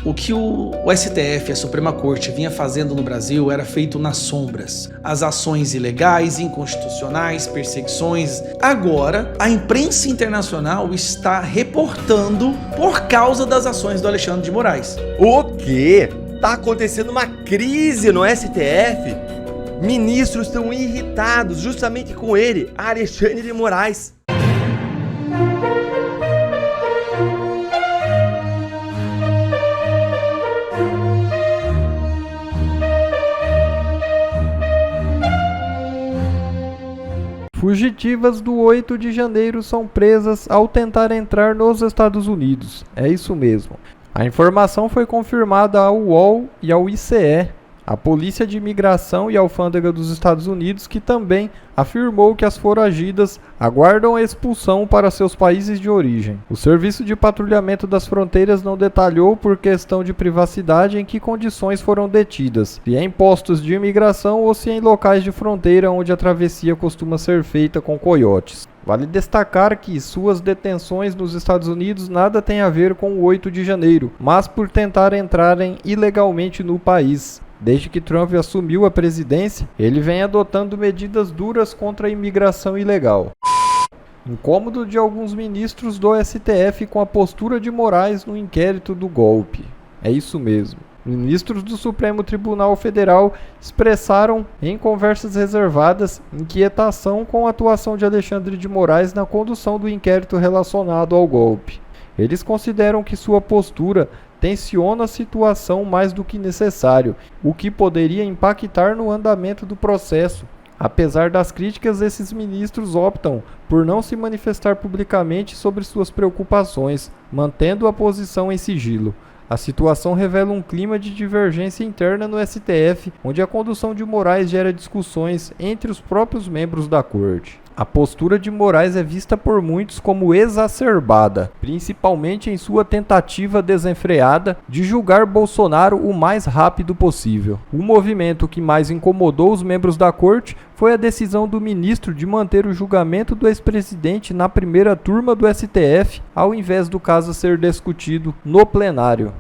O que o STF, a Suprema Corte, vinha fazendo no Brasil era feito nas sombras. As ações ilegais, inconstitucionais, perseguições. Agora, a imprensa internacional está reportando por causa das ações do Alexandre de Moraes. O quê? Tá acontecendo uma crise no STF? Ministros estão irritados justamente com ele, Alexandre de Moraes. Fugitivas do 8 de janeiro são presas ao tentar entrar nos Estados Unidos. É isso mesmo. A informação foi confirmada ao UOL e ao ICE, a Polícia de Imigração e Alfândega dos Estados Unidos, que também afirmou que as foragidas aguardam a expulsão para seus países de origem. O Serviço de Patrulhamento das Fronteiras não detalhou, por questão de privacidade, em que condições foram detidas, se em postos de imigração ou se em locais de fronteira onde a travessia costuma ser feita com coiotes. Vale destacar que suas detenções nos Estados Unidos nada tem a ver com o 8 de janeiro, mas por tentar entrarem ilegalmente no país. Desde que Trump assumiu a presidência, ele vem adotando medidas duras contra a imigração ilegal. Incômodo de alguns ministros do STF com a postura de Moraes no inquérito do golpe. É isso mesmo. Ministros do Supremo Tribunal Federal expressaram, em conversas reservadas, inquietação com a atuação de Alexandre de Moraes na condução do inquérito relacionado ao golpe. Eles consideram que sua postura tensiona a situação mais do que necessário, o que poderia impactar no andamento do processo. Apesar das críticas, esses ministros optam por não se manifestar publicamente sobre suas preocupações, mantendo a posição em sigilo. A situação revela um clima de divergência interna no STF, onde a condução de Moraes gera discussões entre os próprios membros da corte. A postura de Moraes é vista por muitos como exacerbada, principalmente em sua tentativa desenfreada de julgar Bolsonaro o mais rápido possível. O movimento que mais incomodou os membros da corte foi a decisão do ministro de manter o julgamento do ex-presidente na primeira turma do STF, ao invés do caso ser discutido no plenário.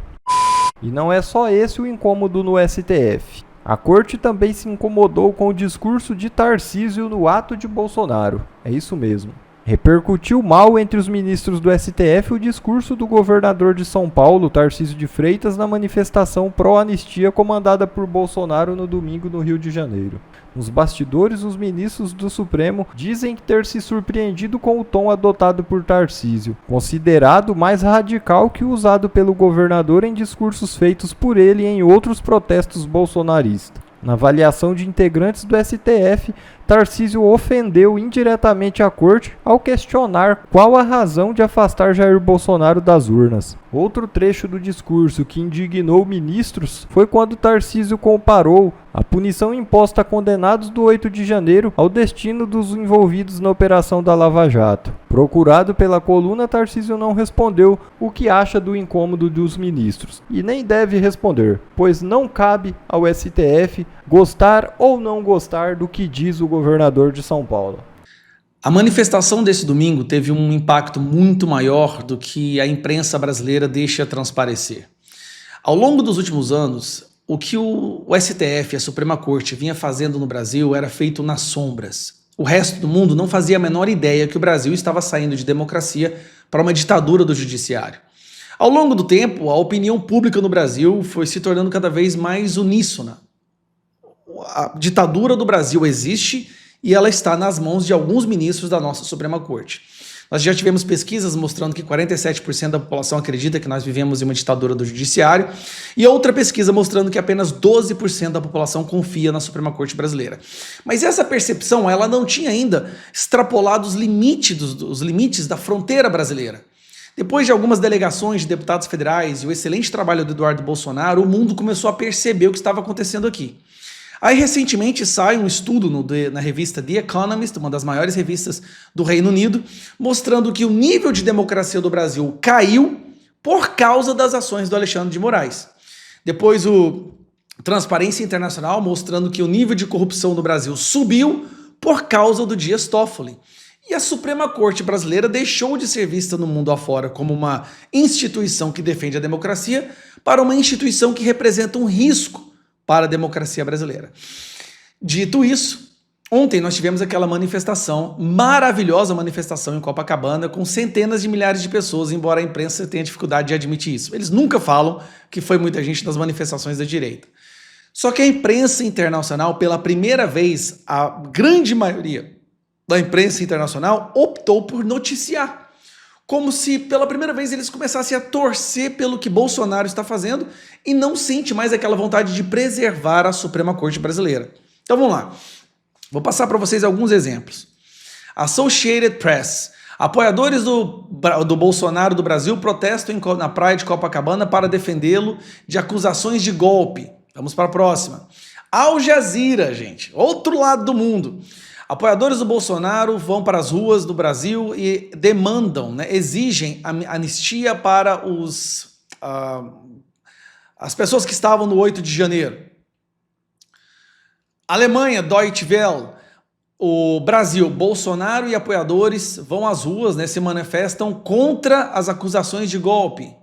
E não é só esse o incômodo no STF. A corte também se incomodou com o discurso de Tarcísio no ato de Bolsonaro. É isso mesmo. Repercutiu mal entre os ministros do STF o discurso do governador de São Paulo, Tarcísio de Freitas, na manifestação pró-anistia comandada por Bolsonaro no domingo no Rio de Janeiro. Nos bastidores, os ministros do Supremo dizem ter se surpreendido com o tom adotado por Tarcísio, considerado mais radical que o usado pelo governador em discursos feitos por ele em outros protestos bolsonaristas. Na avaliação de integrantes do STF, Tarcísio ofendeu indiretamente a corte ao questionar qual a razão de afastar Jair Bolsonaro das urnas. Outro trecho do discurso que indignou ministros foi quando Tarcísio comparou a punição imposta a condenados do 8 de janeiro ao destino dos envolvidos na operação da Lava Jato. Procurado pela coluna, Tarcísio não respondeu o que acha do incômodo dos ministros, e nem deve responder, pois não cabe ao STF gostar ou não gostar do que diz o governador de São Paulo. A manifestação desse domingo teve um impacto muito maior do que a imprensa brasileira deixa transparecer. Ao longo dos últimos anos, o que o STF, a Suprema Corte, vinha fazendo no Brasil era feito nas sombras. O resto do mundo não fazia a menor ideia que o Brasil estava saindo de democracia para uma ditadura do judiciário. Ao longo do tempo, a opinião pública no Brasil foi se tornando cada vez mais uníssona. A ditadura do Brasil existe e ela está nas mãos de alguns ministros da nossa Suprema Corte. Nós já tivemos pesquisas mostrando que 47% da população acredita que nós vivemos em uma ditadura do judiciário e outra pesquisa mostrando que apenas 12% da população confia na Suprema Corte brasileira. Mas essa percepção ela não tinha ainda extrapolado os limites da fronteira brasileira. Depois de algumas delegações de deputados federais e o excelente trabalho do Eduardo Bolsonaro, o mundo começou a perceber o que estava acontecendo aqui. Aí, recentemente, sai um estudo na revista The Economist, uma das maiores revistas do Reino Unido, mostrando que o nível de democracia do Brasil caiu por causa das ações do Alexandre de Moraes. Depois, o Transparência Internacional mostrando que o nível de corrupção no Brasil subiu por causa do Dias Toffoli. E a Suprema Corte brasileira deixou de ser vista no mundo afora como uma instituição que defende a democracia para uma instituição que representa um risco para a democracia brasileira. Dito isso, ontem nós tivemos aquela manifestação, maravilhosa manifestação em Copacabana, com centenas de milhares de pessoas, embora a imprensa tenha dificuldade de admitir isso. Eles nunca falam que foi muita gente nas manifestações da direita. Só que a imprensa internacional, pela primeira vez, a grande maioria da imprensa internacional optou por noticiar. Como se pela primeira vez eles começassem a torcer pelo que Bolsonaro está fazendo e não sente mais aquela vontade de preservar a Suprema Corte brasileira. Então vamos lá. Vou passar para vocês alguns exemplos. Associated Press. Apoiadores do Bolsonaro do Brasil protestam na praia de Copacabana para defendê-lo de acusações de golpe. Vamos para a próxima. Al Jazeera, gente. Outro lado do mundo. Apoiadores do Bolsonaro vão para as ruas do Brasil e demandam, exigem anistia para as pessoas que estavam no 8 de janeiro. Alemanha, Deutsche Welle. O Brasil, Bolsonaro e apoiadores vão às ruas, se manifestam contra as acusações de golpe.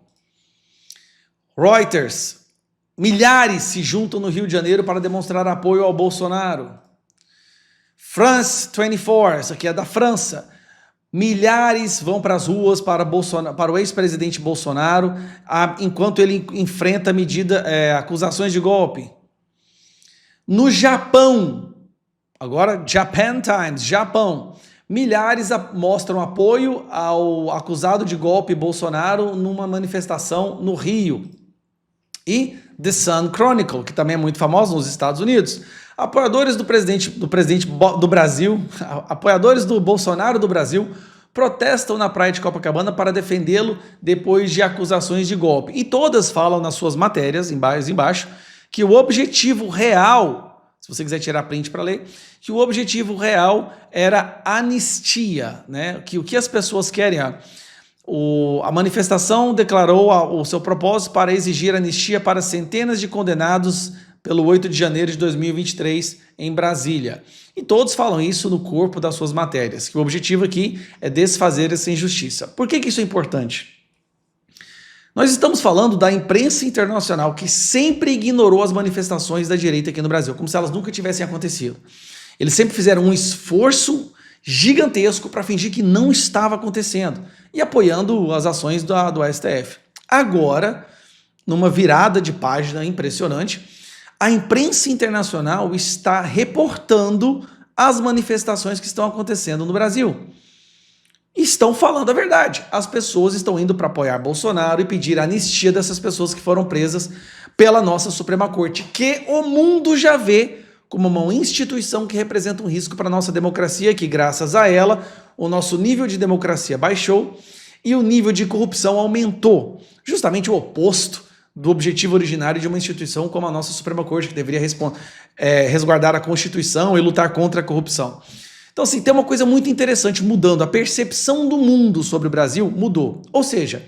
Reuters. Milhares se juntam no Rio de Janeiro para demonstrar apoio ao Bolsonaro. France 24, isso aqui é da França. Milhares vão para as ruas para o ex-presidente Bolsonaro, enquanto ele enfrenta acusações de golpe. No Japão, agora Japan Times, Japão, milhares mostram apoio ao acusado de golpe Bolsonaro numa manifestação no Rio. E The Sun Chronicle, que também é muito famoso nos Estados Unidos. Apoiadores do presidente do Brasil, apoiadores do Bolsonaro do Brasil, protestam na praia de Copacabana para defendê-lo depois de acusações de golpe. E todas falam nas suas matérias, embaixo, que o objetivo real, se você quiser tirar print para ler, que o objetivo real era anistia, que o que as pessoas querem... A manifestação declarou o seu propósito para exigir anistia para centenas de condenados pelo 8 de janeiro de 2023 em Brasília. E todos falam isso no corpo das suas matérias, que o objetivo aqui é desfazer essa injustiça. Por que isso é importante? Nós estamos falando da imprensa internacional que sempre ignorou as manifestações da direita aqui no Brasil, como se elas nunca tivessem acontecido. Eles sempre fizeram um esforço gigantesco para fingir que não estava acontecendo e apoiando as ações do STF. Agora, numa virada de página impressionante, a imprensa internacional está reportando as manifestações que estão acontecendo no Brasil. Estão falando a verdade. As pessoas estão indo para apoiar Bolsonaro e pedir a anistia dessas pessoas que foram presas pela nossa Suprema Corte, que o mundo já vê como uma instituição que representa um risco para a nossa democracia, que graças a ela o nosso nível de democracia baixou e o nível de corrupção aumentou. Justamente o oposto do objetivo originário de uma instituição como a nossa Suprema Corte, que deveria resguardar a Constituição e lutar contra a corrupção. Então, assim, tem uma coisa muito interessante mudando. A percepção do mundo sobre o Brasil mudou. Ou seja,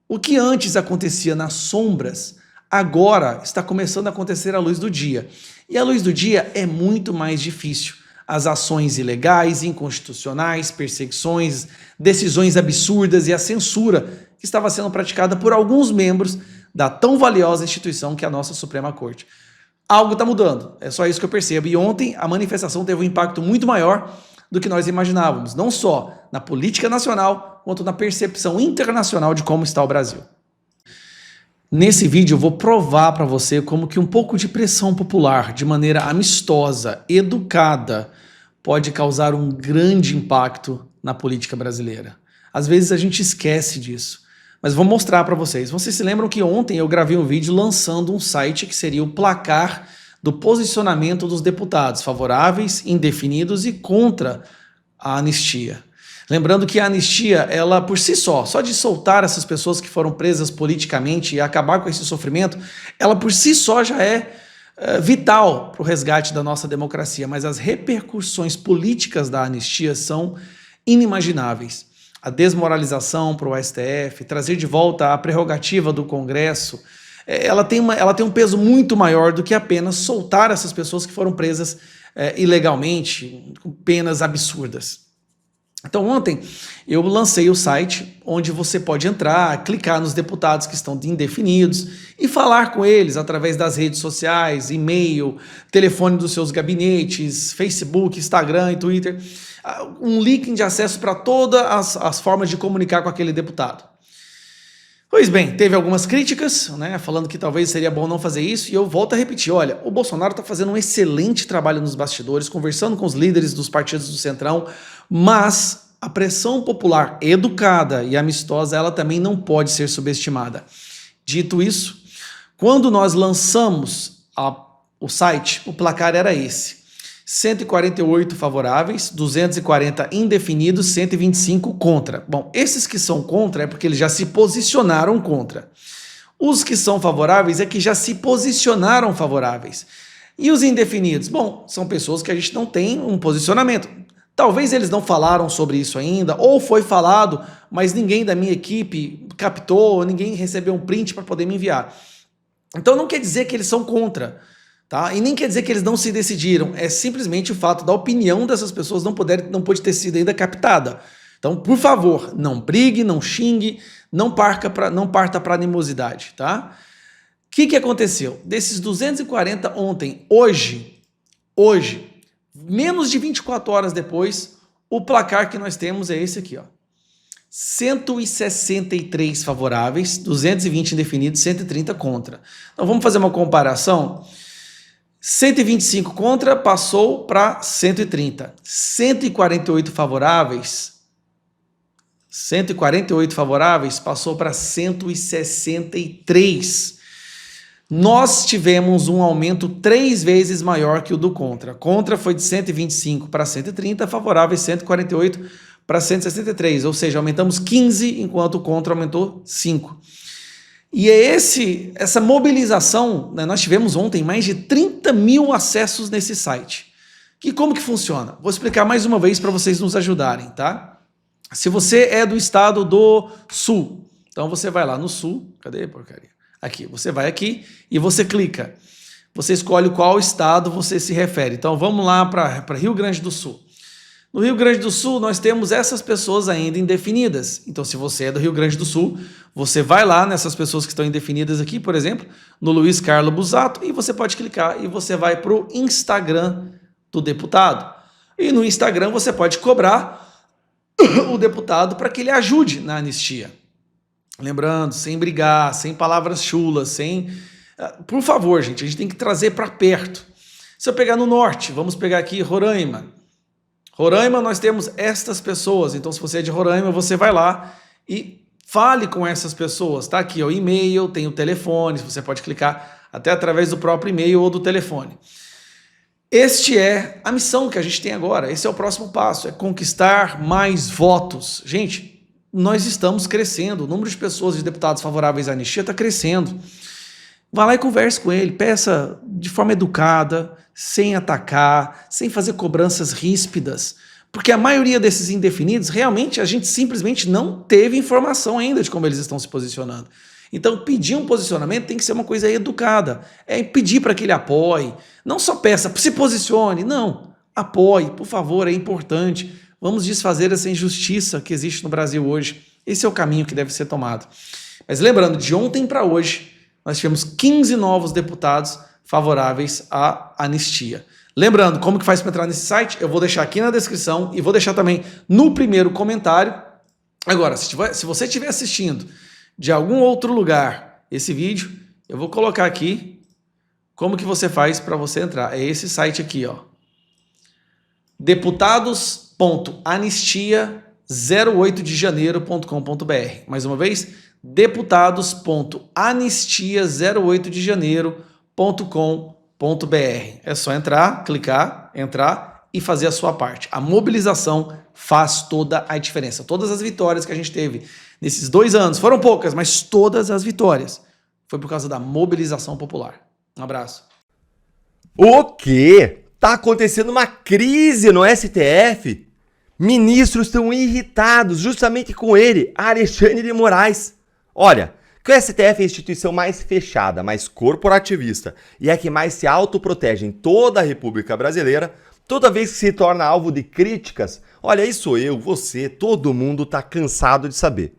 o que antes acontecia nas sombras, agora está começando a acontecer à luz do dia. E à luz do dia é muito mais difícil. As ações ilegais, inconstitucionais, perseguições, decisões absurdas e a censura que estava sendo praticada por alguns membros da tão valiosa instituição que é a nossa Suprema Corte. Algo está mudando, é só isso que eu percebo. E ontem a manifestação teve um impacto muito maior do que nós imaginávamos, não só na política nacional, quanto na percepção internacional de como está o Brasil. Nesse vídeo eu vou provar para você como que um pouco de pressão popular, de maneira amistosa, educada, pode causar um grande impacto na política brasileira. Às vezes a gente esquece disso, mas vou mostrar para vocês. Vocês se lembram que ontem eu gravei um vídeo lançando um site que seria o placar do posicionamento dos deputados, favoráveis, indefinidos e contra a anistia. Lembrando que a anistia, ela por si só de soltar essas pessoas que foram presas politicamente e acabar com esse sofrimento, ela por si só já é vital para o resgate da nossa democracia, mas as repercussões políticas da anistia são inimagináveis. A desmoralização para o STF, trazer de volta a prerrogativa do Congresso, ela tem um peso muito maior do que apenas soltar essas pessoas que foram presas ilegalmente, com penas absurdas. Então ontem eu lancei o site onde você pode entrar, clicar nos deputados que estão indefinidos e falar com eles através das redes sociais, e-mail, telefone dos seus gabinetes, Facebook, Instagram e Twitter, um link de acesso para todas as formas de comunicar com aquele deputado. Pois bem, teve algumas críticas, né, falando que talvez seria bom não fazer isso, e eu volto a repetir, olha, o Bolsonaro está fazendo um excelente trabalho nos bastidores, conversando com os líderes dos partidos do Centrão, mas a pressão popular educada e amistosa, ela também não pode ser subestimada. Dito isso, quando nós lançamos o site, o placar era esse: 148 favoráveis, 240 indefinidos, 125 contra. Bom, esses que são contra é porque eles já se posicionaram contra. Os que são favoráveis é que já se posicionaram favoráveis. E os indefinidos? Bom, são pessoas que a gente não tem um posicionamento. Talvez eles não falaram sobre isso ainda, ou foi falado, mas ninguém da minha equipe captou, ninguém recebeu um print para poder me enviar. Então não quer dizer que eles são contra. Tá? E nem quer dizer que eles não se decidiram, é simplesmente o fato da opinião dessas pessoas não pode ter sido ainda captada. Então, por favor, não brigue, não xingue, não parta para animosidade. Tá? O que aconteceu? Desses 240 ontem, hoje, menos de 24 horas depois, o placar que nós temos é esse aqui, ó. 163 favoráveis, 220 indefinidos, 130 contra. Então vamos fazer uma comparação. 125 contra passou para 130. 148 favoráveis passou para 163. Nós tivemos um aumento 3 vezes maior que o do contra. Contra foi de 125 para 130, favoráveis 148 para 163, ou seja, aumentamos 15, enquanto o contra aumentou 5. E é essa mobilização, né, nós tivemos ontem mais de 30 mil acessos nesse site. E como que funciona? Vou explicar mais uma vez para vocês nos ajudarem, tá? Se você é do estado do Sul, então você vai lá no Sul, cadê a porcaria? Aqui, você vai aqui e você clica. Você escolhe qual estado você se refere. Então vamos lá para Rio Grande do Sul. No Rio Grande do Sul, nós temos essas pessoas ainda indefinidas. Então, se você é do Rio Grande do Sul, você vai lá nessas pessoas que estão indefinidas aqui, por exemplo, no Luiz Carlos Busato, e você pode clicar e você vai para o Instagram do deputado. E no Instagram você pode cobrar o deputado para que ele ajude na anistia. Lembrando, sem brigar, sem palavras chulas, sem... Por favor, gente, a gente tem que trazer para perto. Se eu pegar no norte, vamos pegar aqui Roraima. Roraima, nós temos estas pessoas, então se você é de Roraima, você vai lá e fale com essas pessoas, tá aqui o e-mail, tem o telefone, você pode clicar até através do próprio e-mail ou do telefone. Este é a missão que a gente tem agora, esse é o próximo passo, é conquistar mais votos. Gente, nós estamos crescendo, o número de pessoas, de deputados favoráveis à anistia está crescendo. Vá lá e converse com ele, peça de forma educada, sem atacar, sem fazer cobranças ríspidas, porque a maioria desses indefinidos, realmente, a gente simplesmente não teve informação ainda de como eles estão se posicionando. Então, pedir um posicionamento tem que ser uma coisa educada, é pedir para que ele apoie, não só peça, se posicione, não, apoie, por favor, é importante, vamos desfazer essa injustiça que existe no Brasil hoje, esse é o caminho que deve ser tomado. Mas lembrando, de ontem para hoje, nós tivemos 15 novos deputados favoráveis à anistia. Lembrando, como que faz para entrar nesse site? Eu vou deixar aqui na descrição e vou deixar também no primeiro comentário. Agora, se você estiver assistindo de algum outro lugar esse vídeo, eu vou colocar aqui como que você faz para você entrar. É esse site aqui, ó. deputados.anistia08dejaneiro.com.br. Mais uma vez, deputados.anistia08dejaneiro.com.br. É só entrar, clicar, entrar e fazer a sua parte. A mobilização faz toda a diferença. Todas as vitórias que a gente teve nesses 2 anos, foram poucas, mas todas as vitórias foi por causa da mobilização popular. Um abraço. O quê? Tá acontecendo uma crise no STF? Ministros estão irritados justamente com ele, Alexandre de Moraes. Olha, que o STF é a instituição mais fechada, mais corporativista e é a que mais se autoprotege em toda a República Brasileira, Toda vez que se torna alvo de críticas, olha, aí sou eu, você, todo mundo está cansado de saber.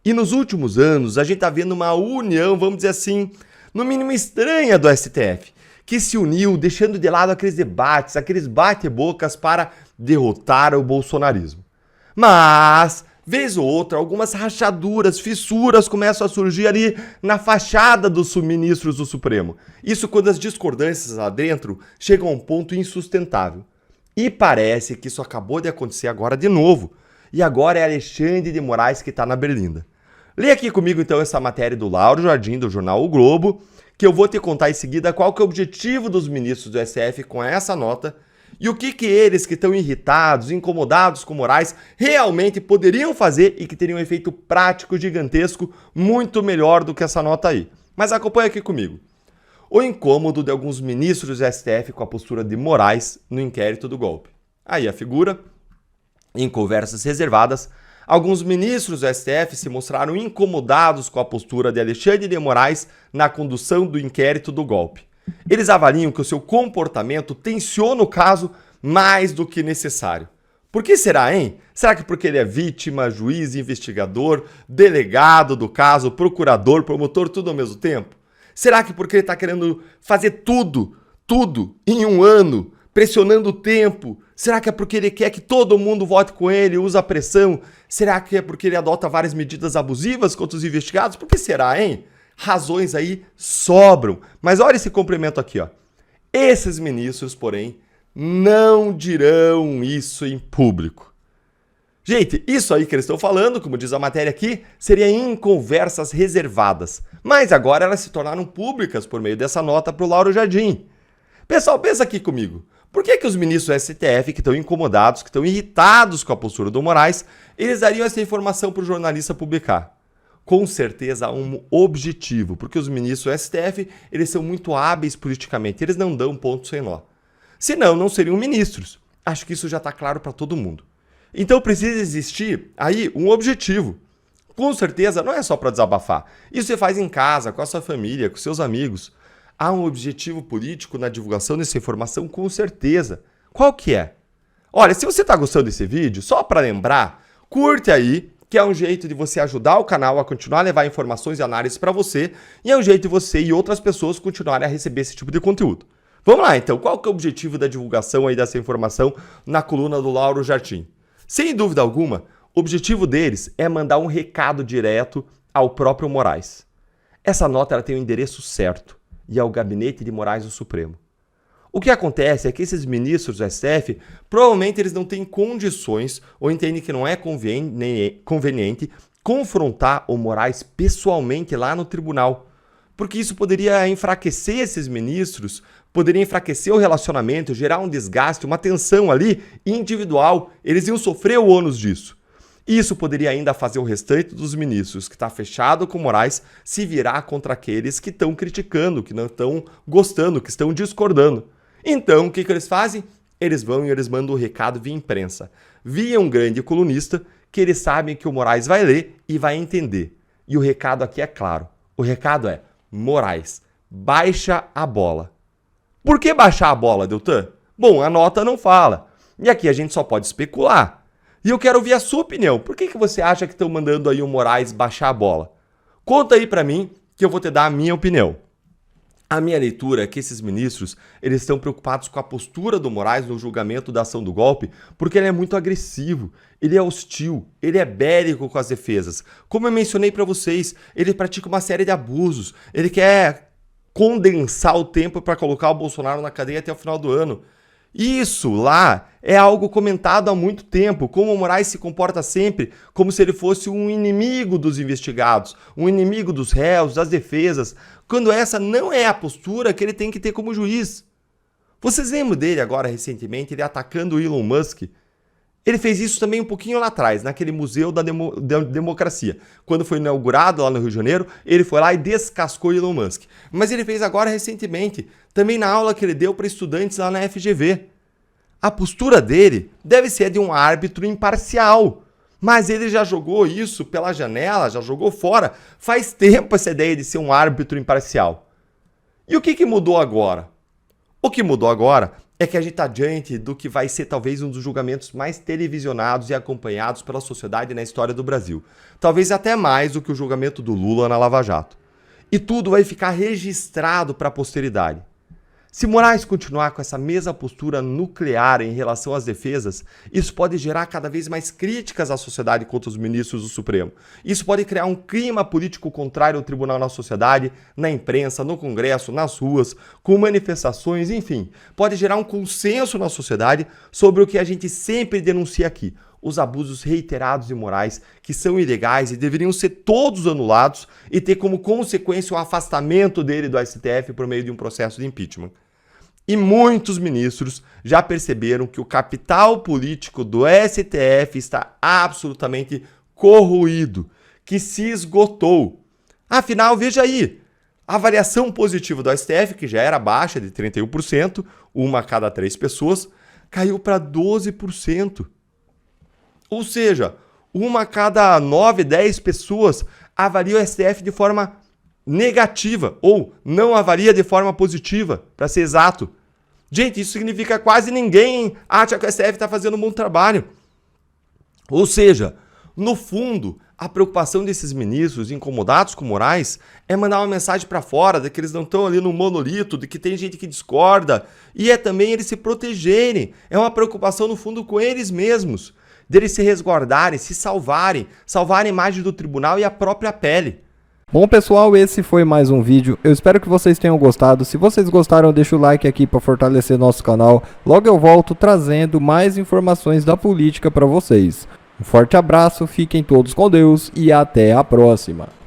E nos últimos anos, a gente está vendo uma união, vamos dizer assim, no mínimo estranha do STF, que se uniu deixando de lado aqueles debates, aqueles bate-bocas para derrotar o bolsonarismo. Mas, vez ou outra, algumas rachaduras, fissuras começam a surgir ali na fachada dos ministros do Supremo. Isso quando as discordâncias lá dentro chegam a um ponto insustentável. E parece que isso acabou de acontecer agora de novo. E agora é Alexandre de Moraes que está na berlinda. Leia aqui comigo então essa matéria do Lauro Jardim, do jornal O Globo, que eu vou te contar em seguida qual que é o objetivo dos ministros do STF com essa nota e o que eles que estão irritados, incomodados com Moraes, realmente poderiam fazer e que teriam um efeito prático gigantesco muito melhor do que essa nota aí. Mas acompanha aqui comigo. O incômodo de alguns ministros do STF com a postura de Moraes no inquérito do golpe. Aí a figura, em conversas reservadas, alguns ministros do STF se mostraram incomodados com a postura de Alexandre de Moraes na condução do inquérito do golpe. Eles avaliam que o seu comportamento tensiona o caso mais do que necessário. Por que será, hein? Será que porque ele é vítima, juiz, investigador, delegado do caso, procurador, promotor, tudo ao mesmo tempo? Será que porque ele está querendo fazer tudo em um ano, pressionando o tempo? Será que é porque ele quer que todo mundo vote com ele, usa pressão? Será que é porque ele adota várias medidas abusivas contra os investigados? Por que será, hein? Razões aí sobram. Mas olha esse complemento aqui, ó. Esses ministros, porém, não dirão isso em público. Gente, isso aí que eles estão falando, como diz a matéria aqui, seria em conversas reservadas. Mas agora elas se tornaram públicas por meio dessa nota para o Lauro Jardim. Pessoal, pensa aqui comigo. Por que os ministros do STF, que estão incomodados, que estão irritados com a postura do Moraes, eles dariam essa informação para o jornalista publicar? Com certeza há um objetivo, porque os ministros do STF, eles são muito hábeis politicamente, eles não dão ponto sem nó. Senão, não seriam ministros. Acho que isso já está claro para todo mundo. Então precisa existir aí um objetivo. Com certeza não é só para desabafar. Isso você faz em casa, com a sua família, com seus amigos. Há um objetivo político na divulgação dessa informação, com certeza. Qual que é? Olha, se você está gostando desse vídeo, só para lembrar, curte aí, que é um jeito de você ajudar o canal a continuar a levar informações e análises para você, e é um jeito de você e outras pessoas continuarem a receber esse tipo de conteúdo. Vamos lá, então. Qual que é o objetivo da divulgação aí dessa informação na coluna do Lauro Jardim? Sem dúvida alguma, o objetivo deles é mandar um recado direto ao próprio Moraes. Essa nota ela tem o endereço certo e é o gabinete de Moraes do Supremo. O que acontece é que esses ministros do STF, provavelmente eles não têm condições ou entendem que não é conveniente confrontar o Moraes pessoalmente lá no tribunal, porque isso poderia enfraquecer esses ministros, poderia enfraquecer o relacionamento, gerar um desgaste, uma tensão ali individual, eles iam sofrer o ônus disso. Isso poderia ainda fazer o restante dos ministros que está fechado com Moraes se virar contra aqueles que estão criticando, que não estão gostando, que estão discordando. Então, o que eles fazem? Eles vão e eles mandam o recado via imprensa, via um grande colunista que eles sabem que o Moraes vai ler e vai entender. E o recado aqui é claro. O recado é: Moraes, baixa a bola. Por que baixar a bola, Deltan? Bom, a nota não fala. E aqui a gente só pode especular. E eu quero ouvir a sua opinião. Por que você acha que estão mandando aí o Moraes baixar a bola? Conta aí pra mim que eu vou te dar a minha opinião. A minha leitura é que esses ministros, eles estão preocupados com a postura do Moraes no julgamento da ação do golpe, porque ele é muito agressivo, ele é hostil, ele é bélico com as defesas. Como eu mencionei para vocês, ele pratica uma série de abusos, ele quer condensar o tempo para colocar o Bolsonaro na cadeia até o final do ano. Isso lá é algo comentado há muito tempo, como o Moraes se comporta sempre como se ele fosse um inimigo dos investigados, um inimigo dos réus, das defesas, quando essa não é a postura que ele tem que ter como juiz. Vocês lembram dele agora recentemente, ele atacando o Elon Musk? Ele fez isso também um pouquinho lá atrás, naquele Museu da Democracia. Quando foi inaugurado lá no Rio de Janeiro, ele foi lá e descascou Elon Musk. Mas ele fez agora recentemente, também na aula que ele deu para estudantes lá na FGV. A postura dele deve ser de um árbitro imparcial. Mas ele já jogou isso pela janela, já jogou fora. Faz tempo essa ideia de ser um árbitro imparcial. E o que mudou agora? O que mudou agora é que a gente está diante do que vai ser talvez um dos julgamentos mais televisionados e acompanhados pela sociedade na história do Brasil. Talvez até mais do que o julgamento do Lula na Lava Jato. E tudo vai ficar registrado para a posteridade. Se Moraes continuar com essa mesma postura nuclear em relação às defesas, isso pode gerar cada vez mais críticas à sociedade contra os ministros do Supremo. Isso pode criar um clima político contrário ao tribunal na sociedade, na imprensa, no Congresso, nas ruas, com manifestações, enfim. Pode gerar um consenso na sociedade sobre o que a gente sempre denuncia aqui: os abusos reiterados de Moraes, que são ilegais e deveriam ser todos anulados e ter como consequência o afastamento dele do STF por meio de um processo de impeachment. E muitos ministros já perceberam que o capital político do STF está absolutamente corroído, que se esgotou. Afinal, veja aí, a avaliação positiva do STF, que já era baixa de 31%, uma a cada 3 pessoas, caiu para 12%. Ou seja, uma a cada 9, 10 pessoas avalia o STF de forma negativa ou não avalia de forma positiva, para ser exato. Gente, isso significa que quase ninguém acha que o STF está fazendo um bom trabalho. Ou seja, no fundo, a preocupação desses ministros incomodados com Moraes é mandar uma mensagem para fora de que eles não estão ali no monolito, de que tem gente que discorda, e é também eles se protegerem. É uma preocupação, no fundo, com eles mesmos, deles se resguardarem, se salvarem a imagem do tribunal e a própria pele. Bom, pessoal, esse foi mais um vídeo. Eu espero que vocês tenham gostado. Se vocês gostaram, deixa o like aqui para fortalecer nosso canal. Logo eu volto trazendo mais informações da política para vocês. Um forte abraço, fiquem todos com Deus e até a próxima.